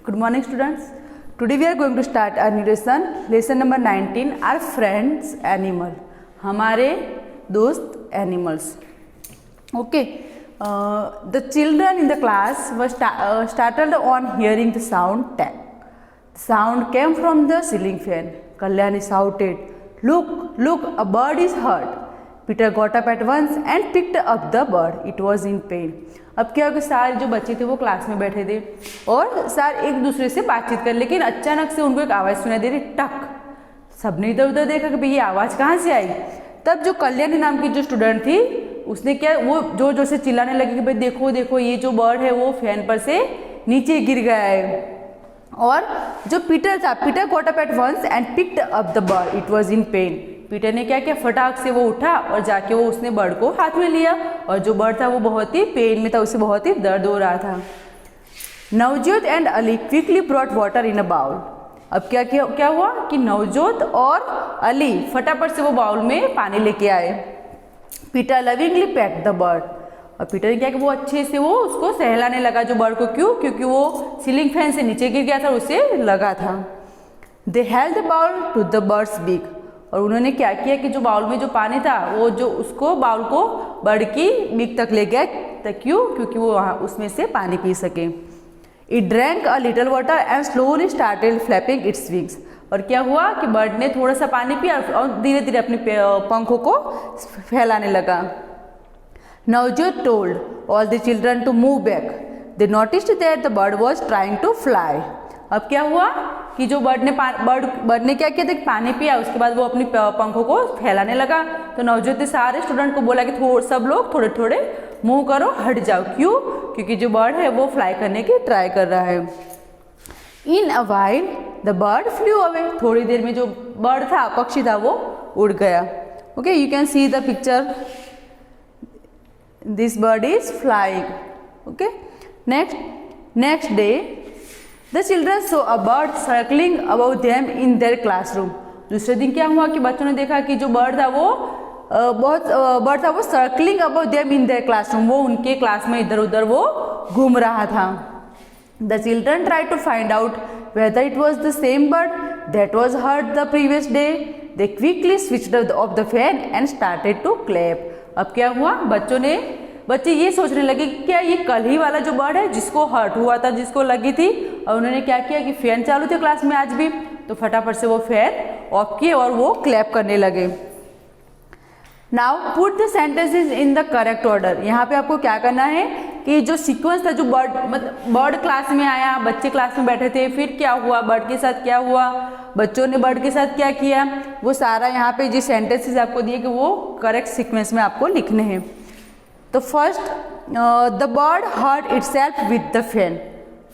Good morning, students. Today we are going to start our new lesson number 19. Our friends animal. हमारे दोस्त animals. Okay. The children in the class were startled on hearing the sound tap. The sound came from the ceiling fan. Kalyani shouted, "Look, look! A bird is hurt." Peter got up at once and picked up the bird. It was in pain. अब क्या होगा, सारे जो बच्चे थे वो class में बैठे थे और सारे एक दूसरे से बातचीत कर, लेकिन अचानक से उनको एक आवाज़ सुनाई दे रही, टक। सबने इधर उधर देखा कि भाई ये आवाज़ कहाँ से आई। तब जो कल्याणी नाम की जो स्टूडेंट थी उसने क्या, वो जोर जोर से चिल्लाने लगी कि भाई देखो देखो, ये जो बर्ड है वो फैन पर से नीचे गिर गया है। और जो पीटर था, Peter got up at once and picked up the bird. It was in pain. Peter ने क्या किया, फटाक से वो उठा और जाके वो उसने बर्ड को हाथ में लिया, और जो बर्ड था वो बहुत ही पेन में था, उसे बहुत ही दर्द हो रहा था. Navjot and Ali quickly brought water in a bowl. अब क्या हुआ कि नवजोत और अली फटाफट से वो बाउल में पानी लेके आए. Peter lovingly pet the bird. और पीटर ने क्या कि वो अच्छे से वो उसको सहलाने लगा जो बर्ड को. क्यों? क्योंकि वो सीलिंग फैन से नीचे गिर गया था, उसे लगा था. They held the bowl to the bird's beak. और उन्होंने क्या किया कि जो बाउल में जो पानी था वो जो उसको बाउल को बर्ड की बीक तक ले गया. क्यों? क्योंकि वो वहाँ उसमें से पानी पी सके. It drank a little water and slowly started flapping its wings. और क्या हुआ कि बर्ड ने थोड़ा सा पानी पिया और धीरे धीरे अपने पंखों को फैलाने लगा. Navjot told all the children to move back. They noticed that the bird was trying to fly. अब क्या हुआ कि जो बर्ड ने क्या किया था कि पानी पिया, उसके बाद वो अपनी पंखों को फैलाने लगा. तो नवजोत ने सारे स्टूडेंट को बोला कि सब लोग थोड़े थोड़े मूव करो, हट जाओ. क्यों? क्योंकि जो बर्ड है वो फ्लाई करने की ट्राई कर रहा है. In a while the bird flew away. थोड़ी देर में जो बर्ड था, पक्षी था, वो उड़ गया. Okay, you can see the picture. This bird is flying. Okay. Next day, the children saw a bird circling above them in their classroom. दूसरे दिन क्या हुआ कि बच्चों ने देखा कि जो बर्ड था वो बर्ड था वो circling above them in their classroom. वो उनके क्लास में इधर उधर वो घूम रहा था. The children tried to find out whether it was the same bird that was heard the previous day. They quickly switched off the fan and started to clap. अब क्या हुआ, बच्चे ये सोचने लगे कि क्या ये कल ही वाला जो बर्ड है जिसको हर्ट हुआ था, जिसको लगी थी. और उन्होंने क्या किया कि फैन चालू थे क्लास में आज भी, तो फटाफट से वो फैन ऑफ किए और वो क्लैप करने लगे. Now put the sentences in the correct order. यहाँ पे आपको क्या करना है कि जो सीक्वेंस था, जो बर्ड क्लास में आया, बच्चे क्लास में बैठे थे, फिर क्या हुआ, बर्ड के साथ क्या हुआ, बच्चों ने बर्ड के साथ क्या किया, वो सारा यहाँ पे जो सेंटेंसेस आपको दिए कि वो करेक्ट सीक्वेंस में आपको लिखने हैं. तो first, the bird hurt itself with the fan.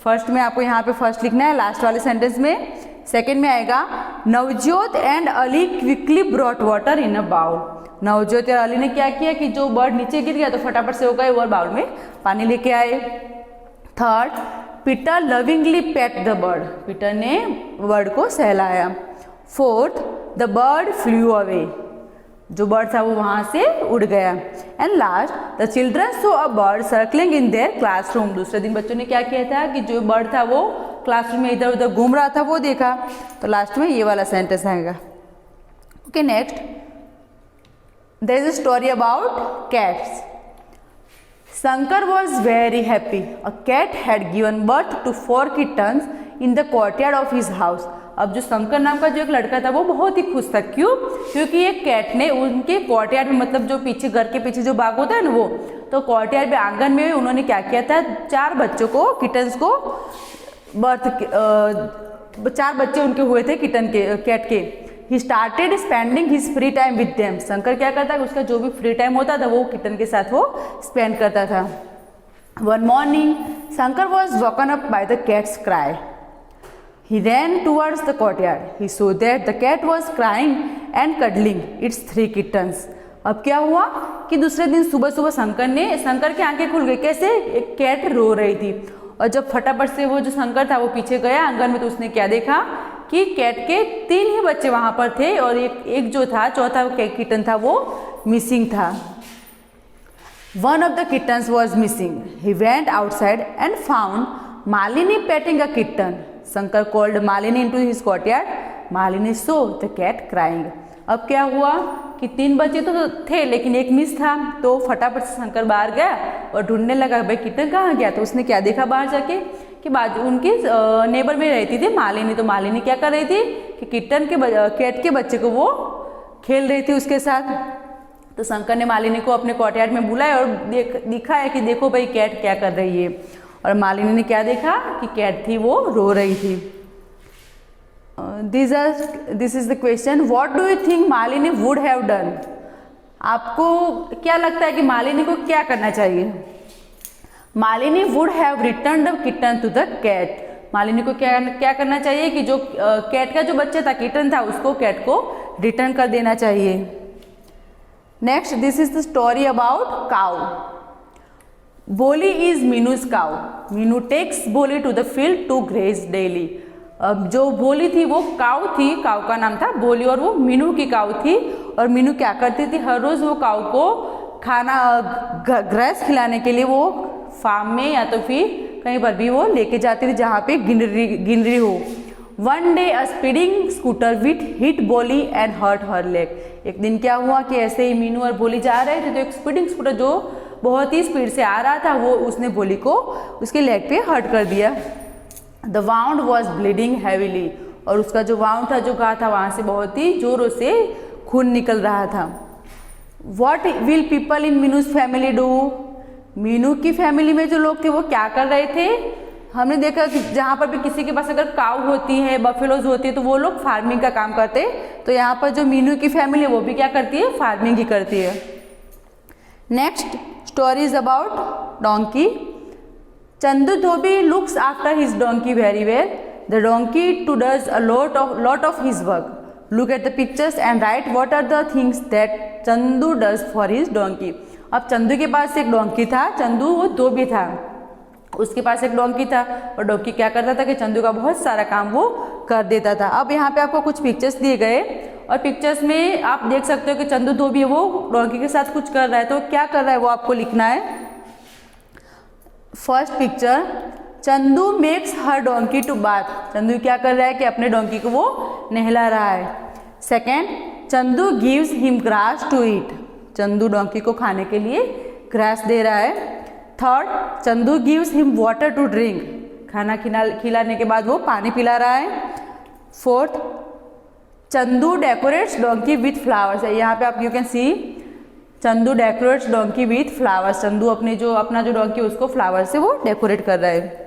First में आपको यहाँ पे फर्स्ट लिखना है लास्ट वाले सेंटेंस में. सेकेंड में आएगा Navjot and Ali quickly brought water in a bowl. Navjot और अली ने क्या किया कि जो बर्ड नीचे गिर गया तो फटाफट से हो गए और बाउल में पानी लेके आए. Third, Peter lovingly pet the bird. Peter ने बर्ड को सहलाया. Fourth, the bird flew away. जो बर्ड था वो वहाँ से उड़ गया. And last, the children saw a bird circling in their classroom. दूसरे दिन बच्चों ने क्या किया था कि जो बर्ड था वो क्लासरूम में इधर उधर घूम रहा था, वो देखा. तो लास्ट में ये वाला सेंटेंस आएगा. Okay, next, there is a story about cats. Shankar was very happy. A cat had given birth to 4 kittens in the courtyard of his house. अब जो शंकर नाम का जो एक लड़का था वो बहुत ही खुश था. क्यों? क्योंकि एक कैट ने उनके कोर्टयार्ड में, मतलब जो पीछे घर के पीछे जो बाग होता है ना, वो तो कोर्टयार्ड में आंगन में उन्होंने क्या किया था, 4 बच्चों को, किटन्स को बर्थ, 4 बच्चे उनके हुए थे किटन के, कैट के. He started spending his free time with them. Shankar क्या करता है, उसका जो भी फ्री टाइम होता था वो किटन के साथ वो स्पेंड करता था. One morning, Shankar was woken up by the cat's cry. He ran towards the courtyard. He saw that the cat was crying and cuddling its 3 kittens. अब क्या हुआ कि दूसरे दिन सुबह सुबह शंकर की आंखें खुल गई. कैसे? एक कैट रो रही थी. और जब फटाफट से वो जो शंकर था वो पीछे गया आंगन में, तो उसने क्या देखा कि कैट के 3 ही बच्चे वहाँ पर थे और एक जो था, चौथा किटन था, वो मिसिंग था. One of the kittens was missing. He went outside and found Malini petting a kitten, Shankar called Malini into his courtyard, Malini saw the cat crying. अब क्या हुआ कि 3 बच्चे तो थे लेकिन एक मिस था, तो फटाफट से शंकर बाहर गया और ढूंढने लगा भाई किटन कहाँ गया। तो उसने क्या देखा बाहर जाके कि बाजू उनके नेबर में रहती थी मालिनी। तो मालिनी क्या कर रही थी कि किटन के कैट के बच्चे को वो खेल रही थी उसके साथ। तो शंकर ने मालिनी को अपने कॉर्टयार्ड में बुलाया और दिखाया कि देखो भाई कैट क्या कर रही है। और मालिनी ने क्या देखा कि कैट थी वो रो रही थी। This is the question, what do you think Malini would have done. आपको क्या लगता है कि मालिनी को क्या करना चाहिए। Malini would have return the kitten to the cat. Malini को क्या करना चाहिए कि जो कैट का जो बच्चा था किटन था उसको कैट को रिटर्न कर देना चाहिए। Next, this is the story about cow. Boli is Meenu's cow, Meenu takes Boli to the field to graze daily. अब जो बोली थी वो काउ थी, काउ का नाम था बोली और वो मीनू की काउ थी। और मीनू क्या करती थी, हर रोज वो काउ को खाना ग्रास खिलाने के लिए वो फार्म में या तो फिर कहीं पर भी वो लेके जाती थी जहाँ पे गिनरी हो। One day a speeding scooter with hit बोली एंड हर्ट हर लेग। एक दिन क्या हुआ कि ऐसे ही मीनू और बोली जा रहे थे तो एक स्पीडिंग स्कूटर जो बहुत ही स्पीड से आ रहा था वो उसने बोली को उसके लेग पे हर्ट कर दिया। The wound was bleeding heavily, और उसका जो वाउंड था जो घाव था वहाँ से बहुत ही जोरों से खून निकल रहा था। What will people in Meenu's family do. Meenu की फैमिली में जो लोग थे वो क्या कर रहे थे। हमने देखा कि जहाँ पर भी किसी के पास अगर काऊ होती है, बफेलोज होती है तो वो लोग फार्मिंग का काम करते हैं। तो यहाँ पर जो मीनू की फैमिली है वो भी क्या करती है, फार्मिंग ही करती है। Next story is about donkey. Chandu dhobi looks after his donkey very well. The donkey too does a lot of his work. Look at the pictures and write what are the things that Chandu does for his donkey. अब चंदू के पास एक donkey था, चंदू वो धोबी था, उसके पास एक donkey था और डोंकी क्या करता था कि चंदू का बहुत सारा काम वो कर देता था। अब यहाँ पे आपको कुछ पिक्चर्स दिए गए और पिक्चर्स में आप देख सकते हो कि चंदू धोबी है वो डोंकी के साथ कुछ कर रहा है। तो क्या कर रहा है वो आपको लिखना है। First picture, Chandu makes her donkey to bath. Chandu क्या कर रहा है कि अपने डोंकी को वो नहला रहा है। Second, Chandu gives him grass to eat. Chandu donkey को खाने के लिए ग्रास दे रहा है। Third, Chandu gives him water to drink. खाना खिलाने के बाद वो पानी पिला रहा है। Fourth, Chandu decorates donkey with flowers. यहाँ पे आप you can see Chandu decorates donkey with flowers. Chandu अपना जो डोंकी उसको फ्लावर से वो डेकोरेट कर रहा है।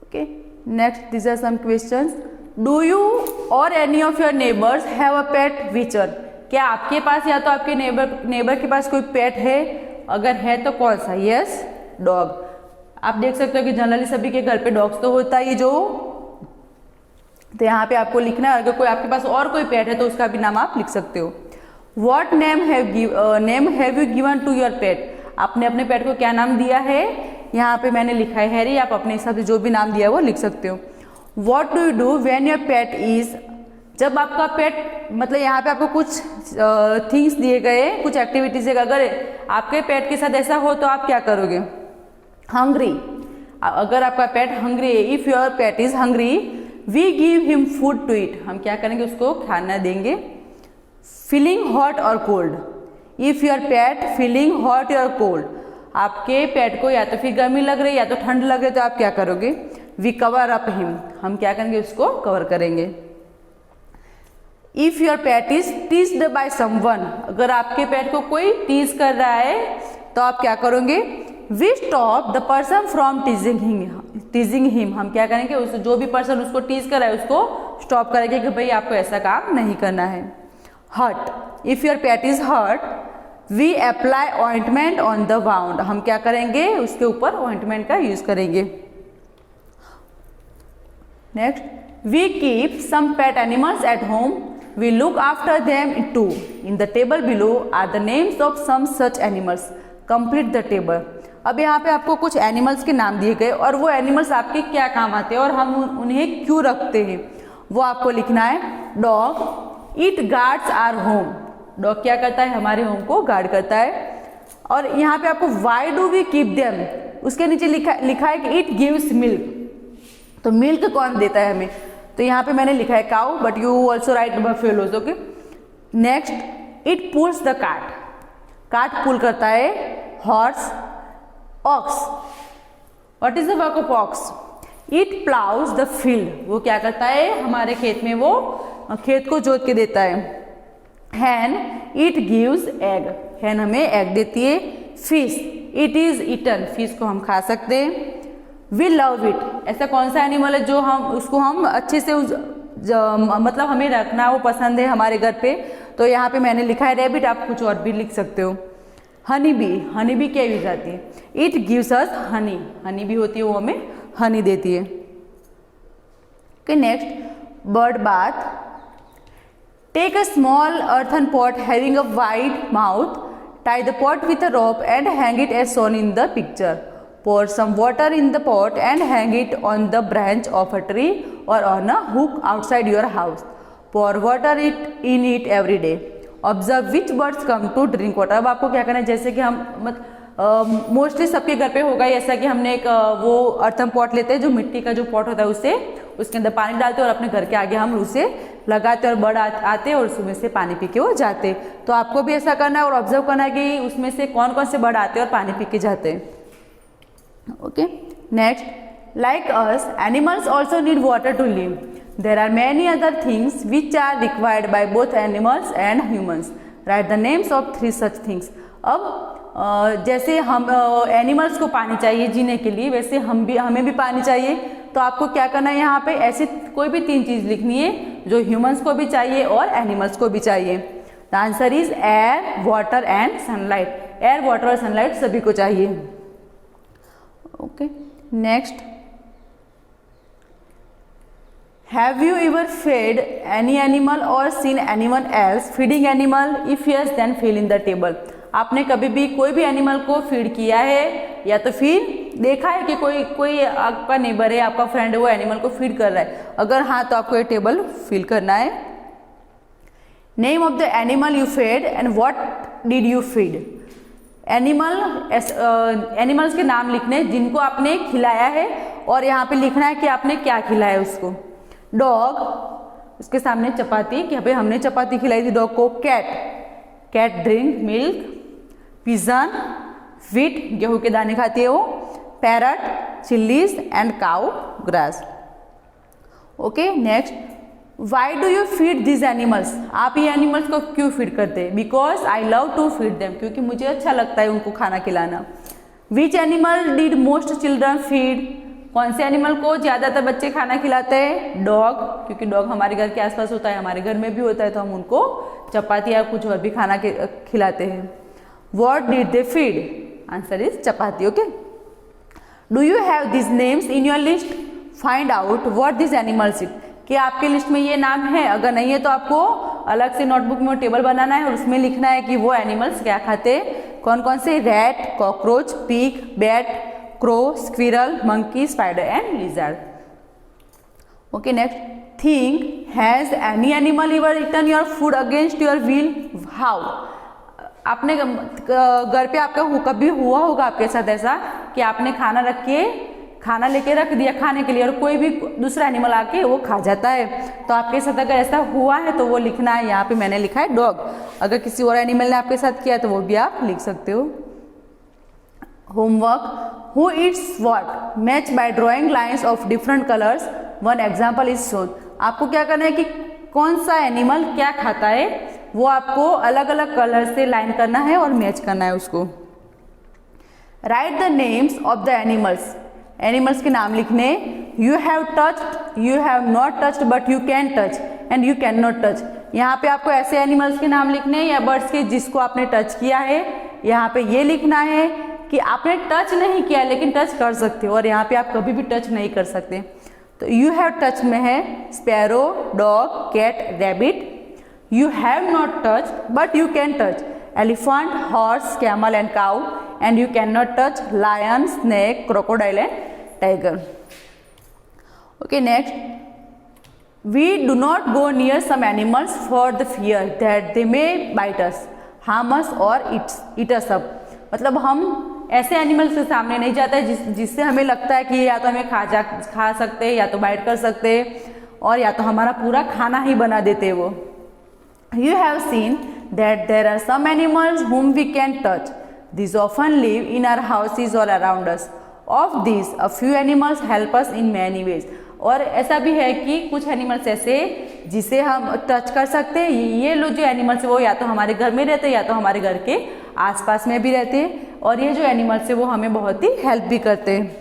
Okay, next this are some questions. Do you or any of your neighbours have a pet which. क्या आपके पास या तो आपके नेबर के पास कोई पेट है, अगर है तो कौन सा। Yes, dog. आप देख सकते हो कि जनरली सभी के घर पे डॉग्स तो होता ही जो। तो यहाँ पे आपको लिखना है, अगर कोई आपके पास और कोई पेट है तो उसका भी नाम आप लिख सकते हो। What name have you given to your pet? आपने अपने पेट को क्या नाम दिया है। यहाँ पे मैंने लिखा है हैरी, आप अपने हिसाब से जो भी नाम दिया है वो लिख सकते हो। What do you do when your pet is, जब आपका पेट, मतलब यहाँ पे आपको कुछ थिंग्स दिए गए, कुछ एक्टिविटीज है, अगर आपके पेट के साथ ऐसा हो तो आप क्या करोगे। हंग्री, अगर आपका पेट हंग्री है, if your pet is hungry we give him food to eat, हम क्या करेंगे उसको खाना देंगे। फीलिंग हॉट और cold, if your pet feeling hot और कोल्ड, आपके पेट को या तो फिर गर्मी लग रही है या तो ठंड लग रही है तो आप क्या करोगे। वी कवर अप हिम, हम क्या करेंगे उसको कवर करेंगे। If your pet is teased by someone, अगर आपके पेट को कोई टीज कर रहा है तो आप क्या करोगे। We stop the person from teasing him, हम क्या करेंगे उस जो भी पर्सन उसको टीज कर रहा है उसको स्टॉप करेंगे कि भाई आपको ऐसा काम नहीं करना है। Hurt, if your pet is hurt we apply ointment on the wound, हम क्या करेंगे उसके ऊपर ऑइंटमेंट का यूज करेंगे। Next, we keep some pet animals at home we look after them too. In the table below are the names of some such animals, complete the table. अब यहाँ पे आपको कुछ एनिमल्स के नाम दिए गए और वो एनिमल्स आपके क्या काम आते हैं और हम उन्हें क्यों रखते हैं वो आपको लिखना है। Dog, it guards our home, dog क्या करता है हमारे होम को गार्ड करता है। और यहाँ पे आपको why do we keep them, उसके नीचे लिखा है कि इट गिव्स मिल्क, तो मिल्क कौन देता है हमें, तो यहाँ पे मैंने लिखा है cow, but you also write buffaloes. Okay, next, it pulls the cart, cart pull करता है horse. Ox, what is the work of ox, it ploughs the field, वो क्या करता है हमारे खेत में वो खेत को जोत के देता है। Hen, it gives egg, hen हमें एग देती है। Fish, it is eaten, fish को हम खा सकते हैं। वी लव इट, ऐसा कौन सा एनिमल है जो हम उसको हम अच्छे से मतलब हमें रखना वो पसंद है हमारे घर पे, तो यहाँ पे मैंने लिखा है रैबिट, आप कुछ और भी लिख सकते हो। हनी बी, हनी बी क्या यूज आती है, it gives us honey, honey bee होती है वो हमें हनी देती है। Okay, next, bird bath, take a small earthen pot having a wide mouth, tie the pot with a rope and hang it as shown in the picture. Pour some water in the pot and hang it on the branch of a tree or on a hook outside your house. Pour water in it every day. Observe which birds come to drink water. अब आपको क्या करना है, जैसे कि हम mostly सबके घर पे होगा ऐसा कि हमने एक वो अर्थन पॉट लेते हैं, जो मिट्टी का जो पॉट होता है उससे उसके अंदर पानी डालते हैं और अपने घर के आगे हम उसे लगाते हैं और बर्ड आते हैं और उसमें से पानी पी के वो जाते हैं। तो आपको भी ऐसा करना है और ऑब्जर्व करना है कि उसमें से कौन कौन से बर्ड आते हैं और पानी पी के जाते हैं। Okay, next, like us animals also need water to live, there are many other things which are required by both animals and humans, write the names of 3 such things. अब जैसे हम एनिमल्स को पानी चाहिए जीने के लिए, वैसे हमें भी पानी चाहिए, तो आपको क्या करना है, यहाँ पे ऐसी कोई भी 3 चीज़ लिखनी है जो ह्यूमंस को भी चाहिए और एनिमल्स को भी चाहिए। The answer is air, water and sunlight, air, water और सनलाइट सभी को चाहिए। Okay, next, have you ever fed any animal or seen anyone else feeding animal, if yes then fill in the table. आपने कभी भी कोई भी animal को फीड किया है या तो फिर देखा है कि कोई आपका नेबर है, आपका फ्रेंड है, वो एनिमल को फीड कर रहा है, अगर हाँ तो आपको ये टेबल फिल करना है। Name of the animal you fed and what did you feed, animals के नाम लिखने जिनको आपने खिलाया है और यहाँ पे लिखना है कि आपने क्या खिलाया उसको। डॉग, उसके सामने चपाती कि भाई हमने चपाती खिलाई थी डॉग को। Cat, cat drink milk. Pigeon, wheat, गेहूं के दाने खाती है वो। Parrot, chillies and cow, grass. Okay, next, why do you feed this animals, आप ये एनिमल्स को क्यों फीड करते हैं। Because I love to feed them, क्योंकि मुझे अच्छा लगता है उनको खाना खिलाना। Which animal did most children feed, कौन से एनिमल को ज़्यादातर बच्चे खाना खिलाते हैं। डॉग, क्योंकि डॉग हमारे घर के आसपास होता है, हमारे घर में भी होता है, तो हम उनको चपाती या कुछ और भी खाना खिलाते हैं। What did they feed, answer is chapati. Okay, do you have this names in your list, find out what this animals it, कि आपके लिस्ट में ये नाम है, अगर नहीं है तो आपको अलग से नोटबुक में टेबल बनाना है और उसमें लिखना है कि वो एनिमल्स क्या खाते हैं, कौन कौन से। Rat, cockroach, pig, bat, crow, squirrel, monkey, spider and lizard. Okay, next, think, has any animal ever eaten your food against your will, how, आपने घर पे आपका कभी हुआ होगा आपके साथ ऐसा कि आपने खाना लेके रख दिया खाने के लिए और कोई भी दूसरा एनिमल आके वो खा जाता है, तो आपके साथ अगर ऐसा हुआ है तो वो लिखना है। यहाँ पे मैंने लिखा है डॉग, अगर किसी और एनिमल ने आपके साथ किया तो वो भी आप लिख सकते हो। Homework, who Yeats what, match by drawing lines of different colours, one example is shown. आपको क्या करना है कि कौन सा एनिमल क्या खाता है वो आपको अलग अलग कलर से लाइन करना है और मैच करना है उसको। Right the names of the animals, animals के नाम लिखने। You have touched, you have not touched but you can touch and you can not touch. यहाँ पे आपको ऐसे एनिमल्स के नाम लिखने या बर्ड्स के जिसको आपने टच किया है, यहाँ पे ये लिखना है कि आपने टच नहीं किया लेकिन टच कर सकते हो, और यहाँ पे आप कभी भी टच नहीं कर सकते। तो यू हैव टच में है sparrow, dog, cat, rabbit. You have not touch but you can touch elephant, horse, camel and cow, and you can not touch lion, snake, crocodile and tiger. Okay, next, we do not go near some animals for the fear that they may bite us, harm us or eat us up. मतलब हम ऐसे animals के सामने नहीं जाता है जिससे हमें लगता है कि या तो हमें खा सकते हैं, या तो बाइट कर सकते हैं, और या तो हमारा पूरा खाना ही बना देते हैं वो। You have seen that there are some animals whom we can touch. These often live in our houses or around us. Of these, a few animals help us in many ways. और ऐसा भी है कि कुछ animals ऐसे जिसे हम touch कर सकते हैं। ये लोग जो एनिमल्स है वो या तो हमारे घर में रहते हैं या तो हमारे घर के आसपास में भी रहते हैं, और ये जो एनिमल्स है वो हमें बहुत ही हेल्प भी करते हैं।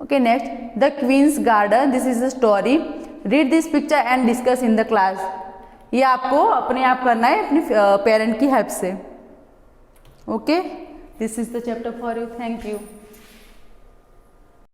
Okay, next, the queen's garden, this is a story. Read this picture and discuss in the class. ये आपको अपने आप करना है अपनी पेरेंट की हेल्प से। Okay, this is the chapter for you. Thank you.